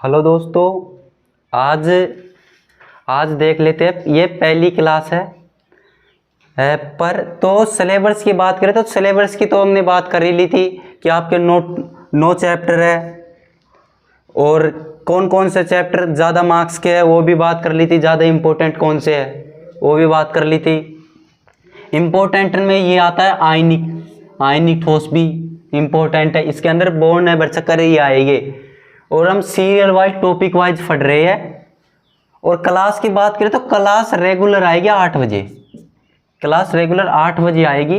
Hello दोस्तों, आज आज देख लेते हैं। ये पहली क्लास है पर तो सिलेबस की बात करें तो सिलेबस की तो हमने बात कर ही ली थी कि आपके नौ चैप्टर है और कौन कौन से चैप्टर ज़्यादा मार्क्स के है वो भी बात कर ली थी। ज़्यादा इम्पोर्टेंट कौन से है वो भी बात कर ली थी। इम्पोर्टेंट में ये आता है आयनिक ठोस भी इम्पोर्टेंट है। इसके अंदर बोर्न है बरचक्कर ये आएंगे और हम सीरियल वाइज टॉपिक वाइज पढ़ रहे हैं। और क्लास की बात करें तो क्लास रेगुलर आएगी 8 बजे। क्लास रेगुलर 8 बजे आएगी।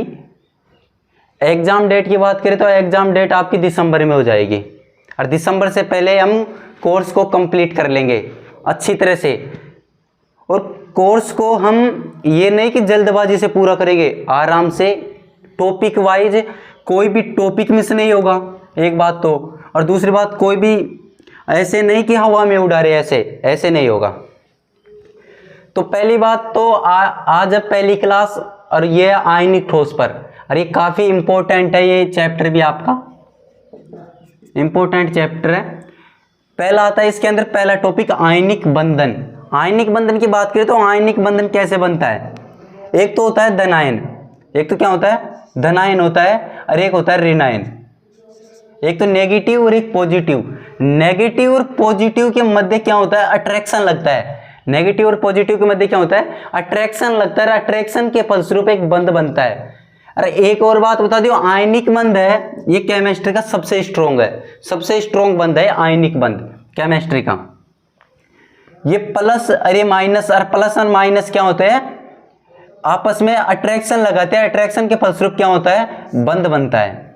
एग्जाम डेट की बात करें तो एग्जाम डेट आपकी दिसंबर में हो जाएगी और दिसंबर से पहले हम कोर्स को कंप्लीट कर लेंगे अच्छी तरह से। और कोर्स को हम ये नहीं कि जल्दबाजी से पूरा करेंगे, आराम से टॉपिक वाइज कोई भी टॉपिक मिस नहीं होगा, एक बात तो। और दूसरी बात, कोई भी ऐसे नहीं कि हवा में उड़ा रहे, ऐसे नहीं होगा। तो पहली बात तो आज अब पहली क्लास और ये आयनिक ठोस पर, और ये काफ़ी इम्पोर्टेंट है। ये चैप्टर भी आपका इम्पोर्टेंट चैप्टर है। पहला आता है इसके अंदर पहला टॉपिक आयनिक बंधन। आयनिक बंधन की बात करें तो आयनिक बंधन कैसे बनता है। एक तो होता है धनायन, एक तो क्या होता है धनायन होता है, और एक होता है ऋणायन। एक तो नेगेटिव और एक पॉजिटिव। नेगेटिव और पॉजिटिव के मध्य क्या होता है अट्रैक्शन लगता है। नेगेटिव और पॉजिटिव के मध्य क्या होता है अट्रैक्शन लगता है। अट्रैक्शन के फलस्वरूप एक बंध बनता है। अरे एक और बात बता दो, आयनिक बंध है ये केमिस्ट्री का सबसे स्ट्रॉन्ग है, सबसे स्ट्रॉन्ग बंध है आयनिक बंध केमिस्ट्री का। ये प्लस अरे माइनस, और प्लस और माइनस क्या होते हैं आपस में अट्रैक्शन लगाते हैं। अट्रैक्शन के फलस्वरूप क्या होता है बंध बनता है।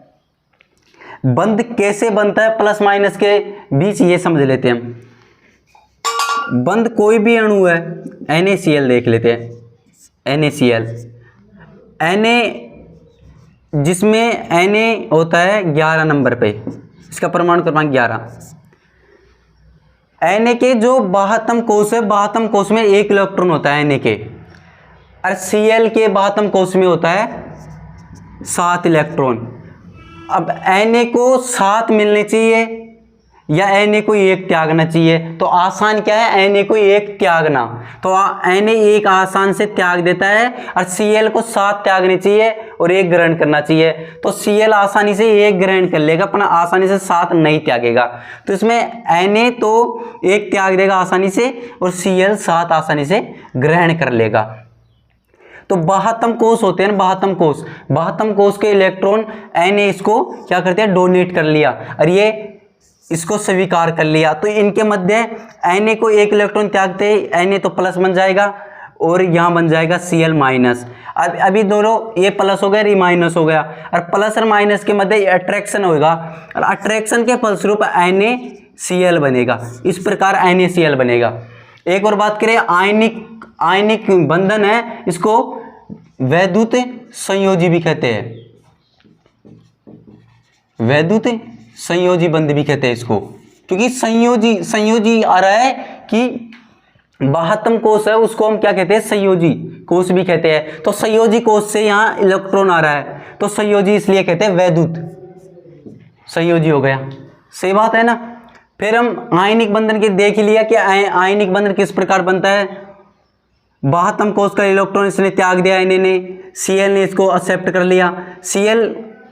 बंध कैसे बनता है प्लस माइनस के बीच ये समझ लेते हैं हम। बंध कोई भी अणु है, NaCl देख लेते हैं। NaCl जिसमें Na होता है 11 नंबर पे, इसका परमाणु क्रमांक 11। Na के जो बाह्यतम कोश है, बाह्यतम कोश में 1 इलेक्ट्रॉन होता है Na के, और Cl के बाह्यतम कोश में होता है 7 इलेक्ट्रॉन। अब Na को 7 मिलने चाहिए या Na को 1 त्यागना चाहिए, तो आसान क्या है Na को 1 त्यागना। तो Na 1 आसान से त्याग देता है और Cl को 7 त्यागने चाहिए और 1 ग्रहण करना चाहिए। तो Cl आसानी से 1 ग्रहण कर लेगा, अपना आसानी से 7 नहीं त्यागेगा। तो इसमें Na तो 1 त्याग देगा आसानी से और Cl 7 आसानी से ग्रहण कर लेगा। तो बाह्यतम कोश होते हैं ना, बाह्यतम कोश के इलेक्ट्रॉन Na इसको क्या करते हैं डोनेट कर लिया और ये इसको स्वीकार कर लिया। तो इनके मध्य Na को 1 इलेक्ट्रॉन त्यागते ही Na तो प्लस बन जाएगा और यहाँ बन जाएगा Cl माइनस। अब अभी दोनों ये प्लस हो गया और ये माइनस हो गया, और प्लस और माइनस के मध्य अट्रैक्शन होगा और अट्रैक्शन के फलस्वरूप NaCl बनेगा। इस प्रकार NaCl बनेगा। एक और बात करें, आयनिक बंधन है, इसको वैद्युत संयोजी भी कहते हैं। वैद्युत संयोजी बंध भी कहते हैं इसको, क्योंकि संयोजी आ रहा है कि बाह्यतम कोश है उसको हम क्या कहते हैं संयोजी कोश भी कहते हैं। तो संयोजी कोश से यहाँ इलेक्ट्रॉन आ रहा है तो संयोजी इसलिए कहते हैं, वैद्युत संयोजी हो गया। सही बात है ना। फिर हम आयनिक बंधन के देख लिया कि आयनिक बंधन किस प्रकार बनता है। बाह्यतम कोश का इलेक्ट्रॉन इसने त्याग दिया Na ने, Cl ने इसको एक्सेप्ट कर लिया।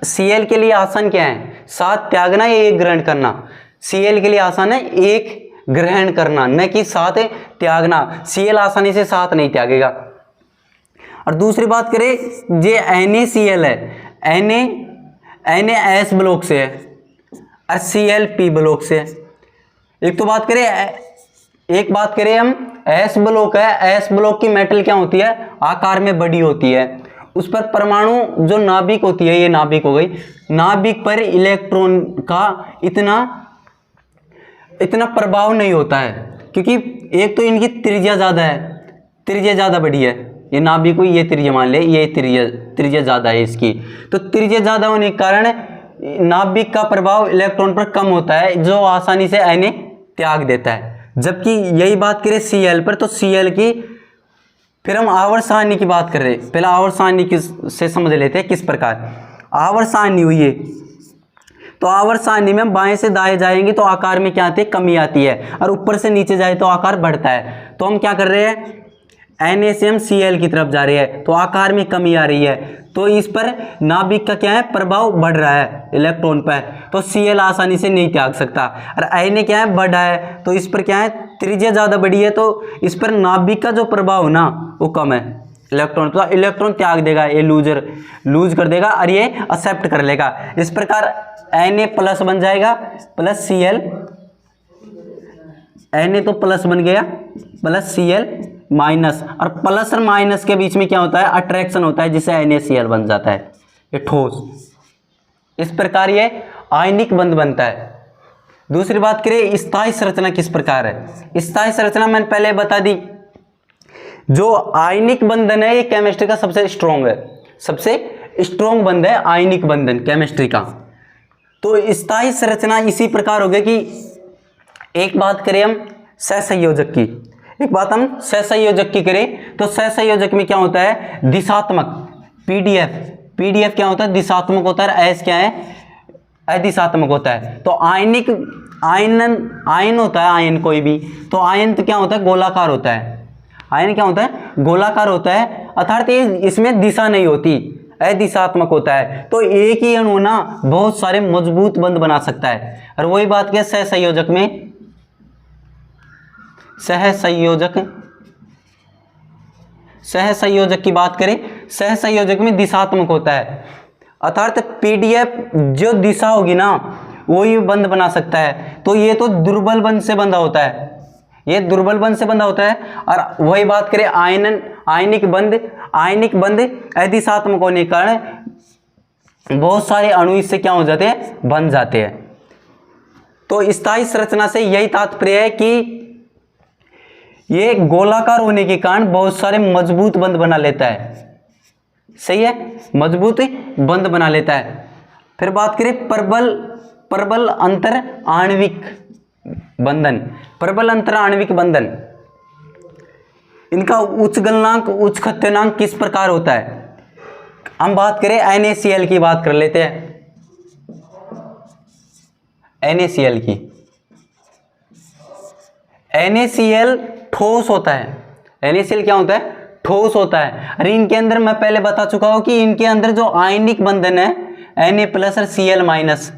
Cl के लिए आसान क्या है 7 त्यागना या 1 ग्रहण करना। Cl के लिए आसान है 1 ग्रहण करना, न कि 7 त्यागना। Cl आसानी से 7 नहीं त्यागेगा। और दूसरी बात करें, ये NaCl है, Na S ब्लॉक से है और Cl P ब्लॉक से है। एक बात करें हम S ब्लॉक है। S ब्लॉक की मेटल क्या होती है आकार में बड़ी होती है। उस पर परमाणु जो नाभिक होती है, ये नाभिक हो गई, नाभिक पर इलेक्ट्रॉन का इतना प्रभाव नहीं होता है, क्योंकि एक तो इनकी त्रिज्या ज़्यादा है, त्रिज्या ज़्यादा बड़ी है। ये नाभिक को ये त्रिज्या मान ले, ये त्रिज्या ज़्यादा है इसकी। तो त्रिज्या ज़्यादा होने के कारण नाभिक का प्रभाव इलेक्ट्रॉन पर कम होता है, जो आसानी से Na त्याग देता है। जबकि यही बात करें Cl पर, तो Cl की फिर हम आवर्त सारणी की बात कर रहे हैं। पहला आवर्त सारणी से समझ लेते हैं किस प्रकार आवर्त सारणी हुई है। तो आवर्त सारणी में हम बाएं से दाएं जाएंगे तो आकार में क्या आती है, कमी आती है, और ऊपर से नीचे जाए तो आकार बढ़ता है। तो हम क्या कर रहे हैं, Na से हम Cl की तरफ जा रहे हैं तो आकार में कमी आ रही है, तो इस पर नाभिक का क्या है, प्रभाव बढ़ रहा है इलेक्ट्रॉन पर, तो Cl आसानी से नहीं त्याग सकता। और Na क्या है, बढ़ा है, तो इस पर क्या है, त्रिज्या ज़्यादा बड़ी है, तो इस पर नाभिक का जो प्रभाव ना वो कम है इलेक्ट्रॉन, तो इलेक्ट्रॉन त्याग देगा, ये लूज कर देगा और ये एक्सेप्ट कर लेगा। इस प्रकार Na प्लस बन जाएगा प्लस Cl, Na तो प्लस बन गया प्लस Cl माइनस, और प्लस और माइनस के बीच में क्या होता है, अट्रैक्शन होता है, जिससे NaCl बन जाता है, ये ठोस। इस प्रकार ये आयनिक बंध बनता है। दूसरी बात करें स्थायी संरचना किस प्रकार है। स्थायी संरचना मैंने पहले बता दी, जो आयनिक बंधन है ये केमिस्ट्री का सबसे स्ट्रॉन्ग है, सबसे स्ट्रॉन्ग बंध है आयनिक बंधन केमिस्ट्री का। तो स्थायी संरचना इसी प्रकार हो गई कि एक बात करें हम सहसंयोजक की, एक बात हम सहसंयोजक की करें तो सहसंयोजक में क्या होता है, दिशात्मक, पीडीएफ क्या होता है, दिशात्मक होता है, एस क्या है, अदिशात्मक होता है। तो आयनिक आयन होता है, आयन कोई भी, तो आयन तो क्या होता है, गोलाकार होता है, आयन क्या होता है, गोलाकार होता है, अर्थात इसमें दिशा नहीं होती, अदिशात्मक होता है। तो एक ही अणु ना बहुत सारे मजबूत बंध बना सकता है, और वही बात क्या सहसंयोजक में, सहसंयोजक की बात करें, सहसंयोजक में दिशात्मक होता है, अर्थात पीडीएफ जो दिशा होगी ना वही बंध बना सकता है। तो ये तो दुर्बल बंध से बंधा होता है, ये दुर्बल बंध से बंधा होता है। और वही बात करें आयनिक बंध अदिशात्मक होने के कारण बहुत सारे अणु इससे क्या हो जाते हैं, बन जाते हैं। तो स्थायी संरचना से यही तात्पर्य है कि ये गोलाकार होने के कारण बहुत सारे मजबूत बंध बना लेता है, सही है, मजबूत बंध बना लेता है। फिर बात करें प्रबल अंतर आणविक बंधन, प्रबल अंतर आणविक बंधन, इनका उच्च गलनांक उच्च खत्योनांक किस प्रकार होता है। हम बात करें NaCl की बात कर लेते हैं, NaCl की, NaCl ठोस होता है, NaCl क्या होता है, ठोस होता है। अरे इनके अंदर मैं पहले बता चुका हूं कि इनके अंदर जो आयनिक बंधन है Na प्लस और Cl माइनस,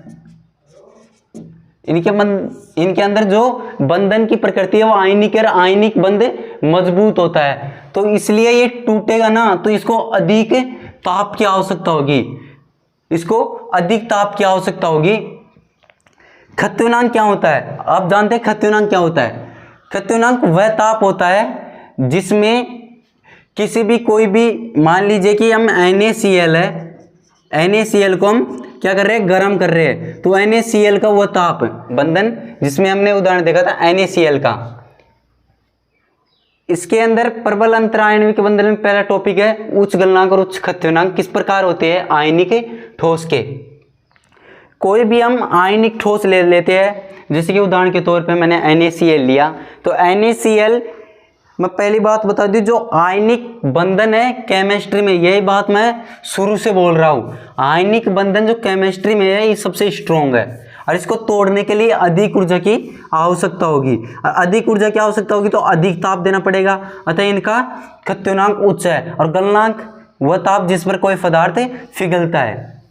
इनके अंदर जो बंधन की प्रकृति है वो आयनिक और आयनिक बंध मजबूत होता है। तो इसलिए ये टूटेगा ना तो इसको अधिक ताप की आवश्यकता होगी, इसको अधिक ताप की आवश्यकता होगी। खत्योनांक क्या होता है, आप जानते हैं खत्योनांक क्या होता है। खत्योनांक वह ताप होता है जिसमें किसी भी कोई भी, मान लीजिए कि हम NaCl है, NaCl को हम क्या कर रहे हैं, गर्म कर रहे हैं, तो NaCl का वो ताप बंधन जिसमें हमने उदाहरण देखा था NaCl का, इसके अंदर प्रबल अंतर आणविक बंधन में पहला टॉपिक है उच्च गलनांक और उच्च खत्योनांक किस प्रकार होते हैं आयनिक ठोस के। कोई भी हम आयनिक ठोस ले लेते हैं, जैसे कि उदाहरण के तौर पे मैंने NaCl लिया, तो NaCl मैं पहली बात बता दूं, जो आयनिक बंधन है केमिस्ट्री में, यही बात मैं शुरू से बोल रहा हूँ, आयनिक बंधन जो केमिस्ट्री में है ये सबसे स्ट्रॉन्ग है, और इसको तोड़ने के लिए अधिक ऊर्जा की आवश्यकता होगी, और अधिक ऊर्जा की आवश्यकता होगी तो अधिक ताप देना पड़ेगा, अतः इनका खत्योनांक उच्च है। और गलनांक वह ताप जिस पर कोई पदार्थ पिघलता है,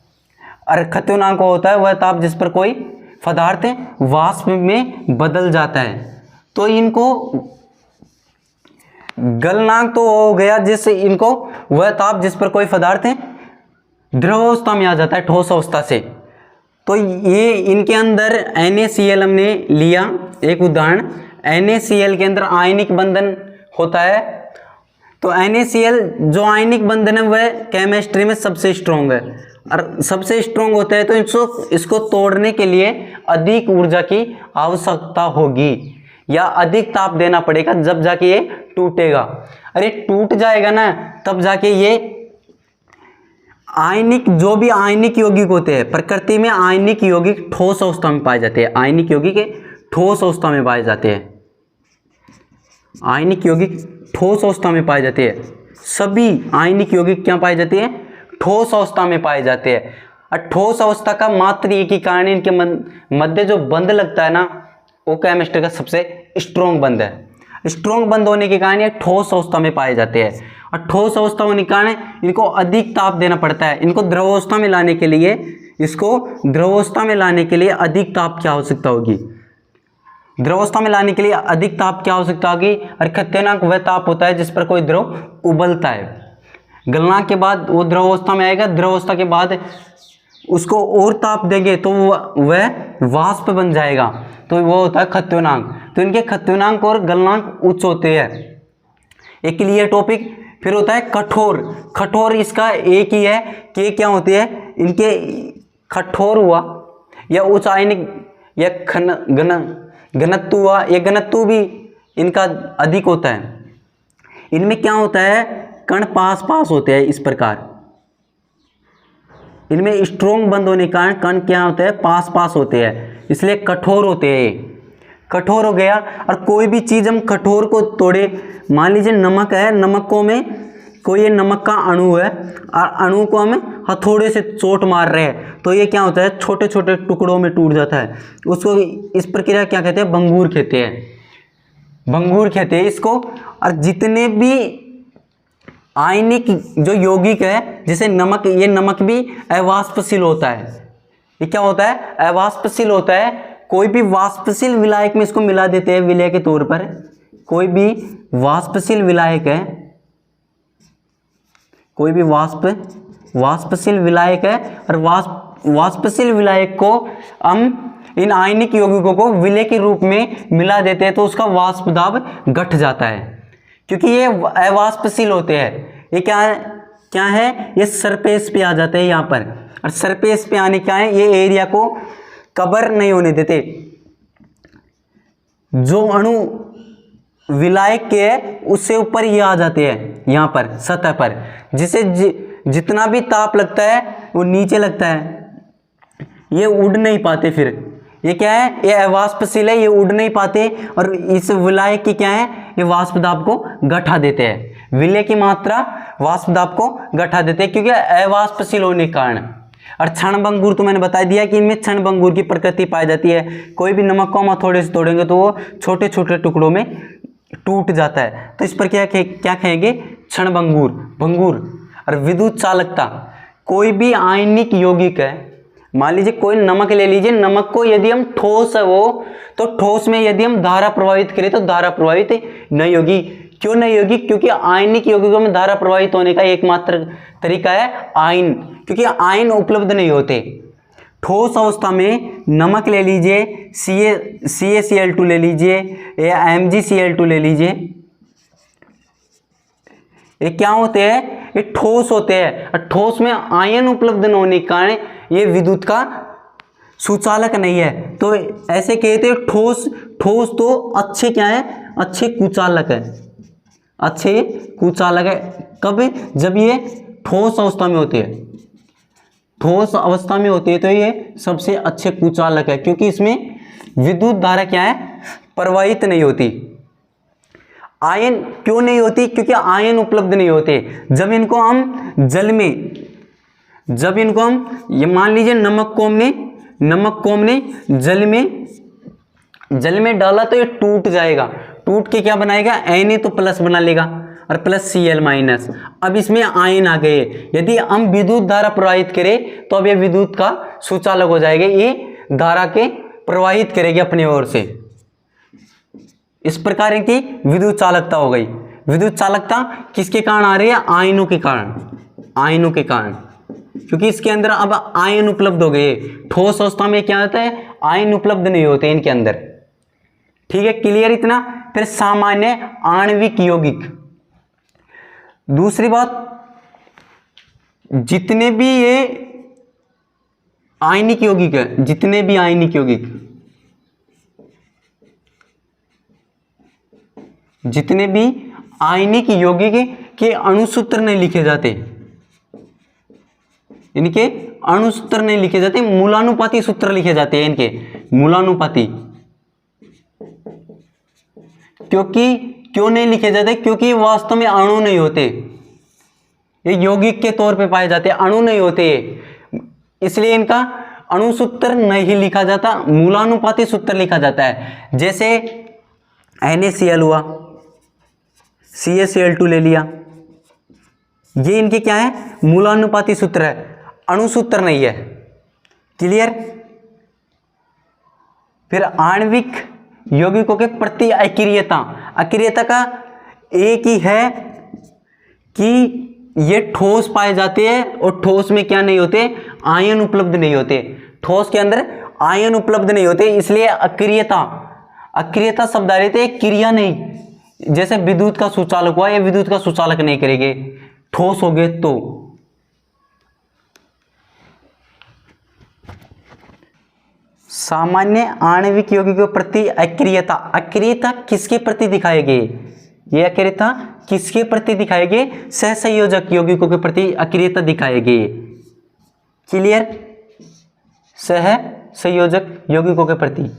और खत्योनांक होता है वह ताप जिस पर कोई पदार्थ वाष्प में बदल जाता है। तो इनको गलनांक तो हो गया जिससे इनको वह ताप जिस पर कोई पदार्थ द्रव अवस्था में आ जाता है, ठोस अवस्था से। तो ये इनके अंदर NaCl हमने लिया एक उदाहरण, NaCl के अंदर आयनिक बंधन होता है, तो NaCl जो आयनिक बंधन है वह केमिस्ट्री में सबसे स्ट्रॉन्ग है, और सबसे स्ट्रॉन्ग होता है तो इसको तोड़ने के लिए अधिक ऊर्जा की आवश्यकता होगी या अधिक ताप देना पड़ेगा, जब जाके ये टूटेगा। अरे टूट जाएगा ना तब जाके ये आयनिक, जो भी आयनिक यौगिक होते हैं प्रकृति में, आयनिक यौगिक ठोस अवस्था में पाए जाते हैं, आयनिक यौगिक ठोस अवस्था में पाए जाते हैं, आयनिक यौगिक ठोस अवस्था में पाए जाते हैं। सभी आयनिक यौगिक क्या पाए जाते हैं, ठोस अवस्था में पाए जाते हैं। और ठोस अवस्था का मात्र एक ही कारण इनके मध्य जो बंध लगता है ना, वो केमिस्ट्री का सबसे स्ट्रॉन्ग बंध है। स्ट्रॉन्ग बंध होने के कारण ये ठोस अवस्था में पाए जाते हैं, और ठोस अवस्था होने के कारण इनको अधिक ताप देना पड़ता है। इनको द्रवावस्था में लाने के लिए, इसको द्रवावस्था में लाने के लिए अधिक ताप की आवश्यकता होगी। द्रवावस्था में लाने के लिए अधिक ताप की आवश्यकता होगी, और खत्यनांक वह ताप होता है जिस पर कोई द्रव उबलता है। गलनांक के बाद वो द्रवावस्था में आएगा, द्रवावस्था के बाद उसको और ताप देंगे तो वह वाष्प बन जाएगा, तो वो होता है खत्योनांक। तो इनके खत्योनांक और गलनांक उच्च होते हैं। एक क्लियर टॉपिक। फिर होता है कठोर। कठोर इसका एक ही है कि क्या होती है, इनके कठोर हुआ या उच्च आयनिक या घनत्व हुआ, या घनत्व भी इनका अधिक होता है। इनमें क्या होता है, कण पास पास होते हैं इस प्रकार। इनमें स्ट्रोंग बंद होने के कारण कण क्या होते हैं, पास पास होते हैं, इसलिए कठोर होते हैं। कठोर हो गया। और कोई भी चीज़ हम कठोर को तोड़े, मान लीजिए नमक है, नमकों में कोई ये नमक का अणु है, और अणु को हम हथौड़े से चोट मार रहे हैं, तो ये क्या होता है, छोटे छोटे टुकड़ों में टूट जाता है। उसको इस प्रक्रिया क्या कहते हैं, भंगूर कहते हैं। भंगूर कहते हैं इसको। और जितने भी आयनिक जो यौगिक है, जैसे नमक, ये नमक भी अवाष्पशील होता है। ये क्या होता है, अवाष्पशील होता है। कोई भी वाष्पशील विलायक में इसको मिला देते हैं विलय के तौर पर। कोई भी वाष्पशील विलायक है, कोई भी वाष्पशील विलायक है, और वाष्पशील विलायक को हम इन आयनिक यौगिकों को विलय के रूप में मिला देते हैं, तो उसका वाष्प दाब घट जाता है, क्योंकि ये अवाष्पशील होते हैं। ये क्या है, ये सरफेस पे आ जाते हैं यहाँ पर, और सरफेस पे आने क्या है, ये एरिया को कवर नहीं होने देते। जो अणु विलायक के है उससे ऊपर ये आ जाते हैं यहाँ पर सतह पर, जिसे जितना भी ताप लगता है वो नीचे लगता है, ये उड़ नहीं पाते। फिर ये क्या है, ये अवाष्पशील है, ये उड़ नहीं पाते, और इस विलायक की क्या है, ये वाष्प दाब को घटा देते हैं। विलय की मात्रा वाष्प दाब को घटा देते हैं, क्योंकि अवाष्पशील होने के कारण। और क्षणभंगुर तो मैंने बता दिया कि इनमें क्षणभंगुर की प्रकृति पाई जाती है। कोई भी नमक को हम हथौड़े से तोड़ेंगे तो वो छोटे छोटे टुकड़ों में टूट जाता है, तो इस पर क्या कहेंगे, क्षणभंगुर, भंगुर। और विद्युत चालकता, कोई भी आयनिक यौगिक है, मान लीजिए कोई नमक ले लीजिए, नमक को यदि हम ठोस है वो, तो ठोस में यदि हम धारा प्रवाहित करें तो धारा प्रवाहित नहीं होगी। क्यों नहीं होगी, क्योंकि आयनिक यौगिकों में धारा प्रवाहित होने का एकमात्र तरीका है आयन, क्योंकि आयन उपलब्ध नहीं होते। ठोस अवस्था में नमक ले लीजिए, CaCl2 ले लीजिए, या MgCl2 ले लीजिए, ये क्या होते हैं, ये ठोस होते हैं। और ठोस में आयन उपलब्ध न होने के कारण ये विद्युत का सुचालक नहीं है। तो ऐसे कहते हैं ठोस तो अच्छे क्या है, अच्छे कुचालक है, अच्छे कुचालक है। कब, जब ये ठोस अवस्था में होती है, ठोस अवस्था में होती है तो ये सबसे अच्छे कुचालक है, क्योंकि इसमें विद्युत धारा क्या है, प्रवाहित नहीं होती। आयन क्यों नहीं होती, क्योंकि आयन उपलब्ध नहीं होते। जब इनको हम जल में, जब इनको हम, ये मान लीजिए नमक को हमने जल में डाला तो ये टूट जाएगा, टूट के क्या बनाएगा, Na तो प्लस बना लेगा, और प्लस Cl माइनस। अब इसमें आयन आ गए, यदि हम विद्युत धारा प्रवाहित करें तो अब ये विद्युत का सुचालक हो जाएगा, ये धारा के प्रवाहित करेगी अपनी ओर से। इस प्रकार की विद्युत चालकता हो गई। विद्युत चालकता किसके कारण आ रही है, आयनों के कारण, आयनों के कारण, क्योंकि इसके अंदर अब आयन उपलब्ध हो गए। ठोस अवस्था में क्या होता है, आयन उपलब्ध नहीं होते इनके अंदर। ठीक है, क्लियर इतना। फिर सामान्य आणविक यौगिक। दूसरी बात, जितने भी ये आयनिक यौगिक है, जितने भी आयनिक यौगिक, जितने भी आयनिक यौगिक के अणुसूत्र नहीं लिखे जाते, इनके अणुसूत्र नहीं लिखे जाते, मूलानुपाती सूत्र लिखे जाते हैं इनके, मूलानुपाती। क्यों नहीं लिखे जाते, क्योंकि वास्तव में अणु नहीं होते, ये यौगिक के तौर पे पाए जाते हैं, अणु नहीं होते। इसलिए इनका अणु सूत्र नहीं लिखा जाता, मूलानुपाती सूत्र लिखा जाता है। जैसे NaCl हुआ, CaCl2 ले लिया, ये इनके क्या है, मूलानुपाती सूत्र है, अणु सूत्र नहीं है। क्लियर। फिर आणविक यौगिकों के प्रति अक्रियता, अक्रियता का एक ही है कि ये ठोस पाए जाते हैं और ठोस में क्या नहीं होते, आयन उपलब्ध नहीं होते, ठोस के अंदर आयन उपलब्ध नहीं होते, इसलिए अक्रियता, अक्रियता शब्द आ रहे थे, क्रिया नहीं। जैसे विद्युत का सुचालक हुआ, ये विद्युत का सुचालक नहीं करेंगे, ठोस हो गए तो। सामान्य आणविक यौगिकों के प्रति अक्रियता, अक्रियता किसके प्रति दिखाएगी, ये अक्रियता किसके प्रति दिखाएगी, सहसंयोजक यौगिकों के प्रति अक्रियता दिखाएगी। क्लियर। सहसंयोजक यौगिकों के प्रति,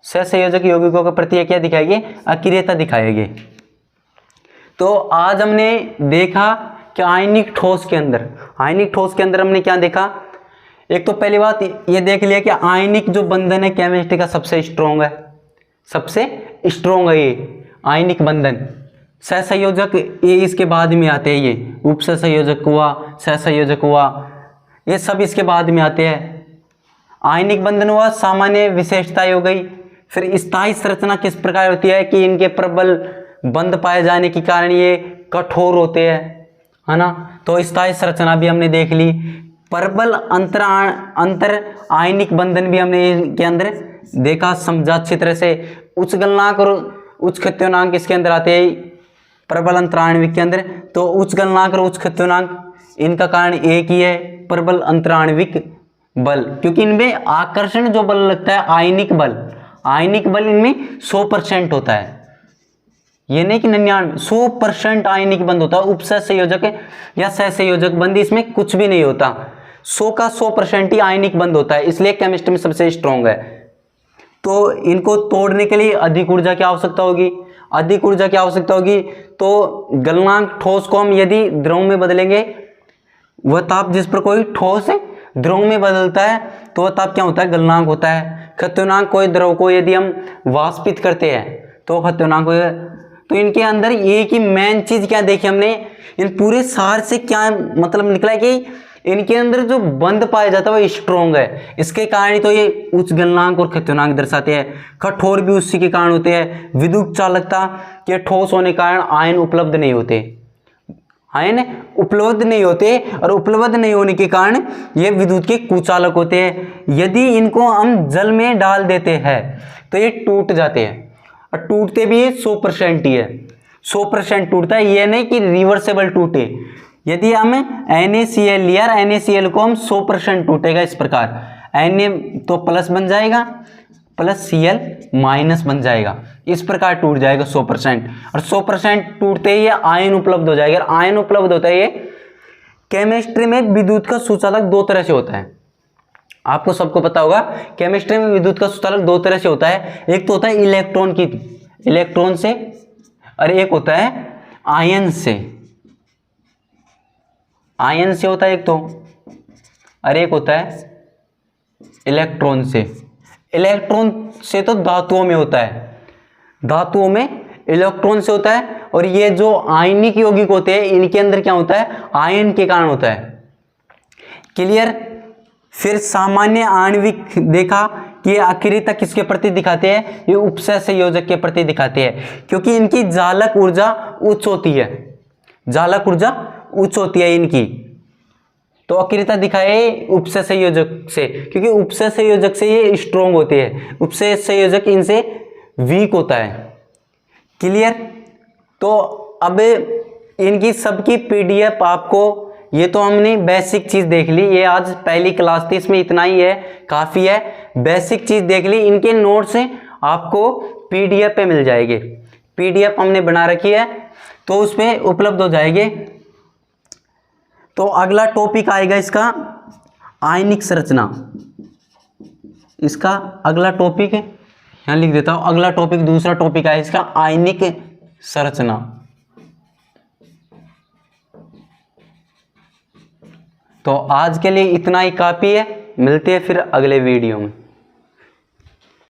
सहसंयोजक यौगिकों के प्रति क्या दिखाएगी, अक्रियता दिखाएगी। तो आज हमने देखा कि आयनिक ठोस के अंदर, आयनिक ठोस के अंदर हमने क्या देखा, एक तो पहली बात ये देख लिया कि आयनिक जो बंधन है केमिस्ट्री का सबसे स्ट्रॉन्ग है, सबसे स्ट्रॉन्ग है ये आयनिक बंधन। सहसंयोजक ये इसके बाद में आते हैं, ये उप सहसंयोजक हुआ, सहसंयोजक हुआ, ये सब इसके बाद में आते हैं। आयनिक बंधन हुआ, सामान्य विशेषताएं हो गई। फिर स्थायी संरचना किस प्रकार होती है कि इनके प्रबल बंध पाए जाने के कारण ये कठोर होते हैं, है ना। तो स्थायी संरचना भी हमने देख ली। प्रबल अंतर आयनिक बंधन भी हमने इनके अंदर देखा, समझा अच्छी तरह से। उच्च गलनांक और उच्च खत्योनांक इसके अंदर आते हैं प्रबल अंतर आणविक के अंदर। तो उच्च गलनांक और उच्च खत्योनांक इनका कारण एक ही है, प्रबल अंतर आणविक बल, क्योंकि इनमें आकर्षण जो बल लगता है आयनिक बल, आयनिक बल इनमें 100% होता है, ये नहीं कि 99, 100% आयनिक बंध होता है। उपसहसंयोजक या सहसंयोजक बंध इसमें कुछ भी नहीं होता, 100 का 100% ही आयनिक बंध होता है, इसलिए केमिस्ट्री में सबसे स्ट्रॉन्ग है। तो इनको तोड़ने के लिए अधिक ऊर्जा की आवश्यकता होगी, अधिक ऊर्जा की आवश्यकता होगी। तो गलनांक ठोस को हम यदि द्रव में बदलेंगे, वह ताप जिस पर कोई ठोस द्रव में बदलता है तो वह ताप क्या होता है, गलनांक होता है। खत्योनांक कोई द्रव को यदि हम वाष्पित करते हैं तो खत्योनांक होगा। तो इनके अंदर एक ही मेन चीज क्या देखी हमने, इन पूरे सार से क्या मतलब निकला है कि इनके अंदर जो बंध पाया जाता है वो स्ट्रॉन्ग है, इसके कारण तो ये उच्च गलनांक और खत्योनांक दर्शाते हैं। कठोर भी उसी के कारण होते हैं। विद्युत चालकता के ठोस होने के कारण आयन उपलब्ध नहीं होते, आयन उपलब्ध नहीं होते, और उपलब्ध नहीं होने के कारण ये विद्युत के कुचालक होते हैं। यदि इनको हम जल में डाल देते हैं तो ये टूट जाते हैं, और टूटते भी ये 100% ही है, 100% टूटता है, ये नहीं कि रिवर्सेबल टूटे। यदि हम NaCl लिया, NaCl को हम 100% टूटेगा इस प्रकार, Na तो प्लस बन जाएगा, प्लस Cl माइनस बन जाएगा, इस प्रकार टूट जाएगा 100%। और 100% टूटते ही आयन उपलब्ध हो जाएगा। आयन उपलब्ध होता है, ये केमिस्ट्री में विद्युत का सुचालक दो तरह से होता है, आपको सबको पता होगा। केमिस्ट्री में विद्युत का सुचालक दो तरह से होता है, एक तो होता है इलेक्ट्रॉन की, इलेक्ट्रॉन से, और एक होता है आयन से, आयन से होता है एक तो, और एक होता है इलेक्ट्रॉन से। इलेक्ट्रॉन से तो धातुओं में होता है, धातुओं में इलेक्ट्रॉन से होता है, और ये जो आयनिक यौगिक होते हैं इनके अंदर क्या होता है, आयन के कारण होता है। क्लियर। फिर सामान्य आणविक देखा कि ये अक्रियता किसके प्रति दिखाते हैं, ये उपसहसंयोजक के प्रति दिखाते हैं, क्योंकि इनकी जालक ऊर्जा उच्च होती है, जालक ऊर्जा उच्च होती है इनकी। तो अक्रियता दिखाए उपसहसंयोजक से, क्योंकि उपसहसंयोजक से ये स्ट्रॉन्ग होते हैं, उपसहसंयोजक इनसे वीक होता है। क्लियर। तो अब इनकी सबकी PDF आपको, ये तो हमने बेसिक चीज देख ली, ये आज पहली क्लास थी, इसमें इतना ही है, काफी है, बेसिक चीज देख ली। इनके नोट्स आपको PDF पे मिल जाएंगे, PDF हमने बना रखी है तो उसमें उपलब्ध हो जाएंगे। तो अगला टॉपिक आएगा इसका आयनिक संरचना, इसका अगला टॉपिक है, यहाँ लिख देता हूं, अगला टॉपिक, दूसरा टॉपिक है इसका आयनिक संरचना। तो आज के लिए इतना ही काफ़ी है, मिलते हैं फिर अगले वीडियो में।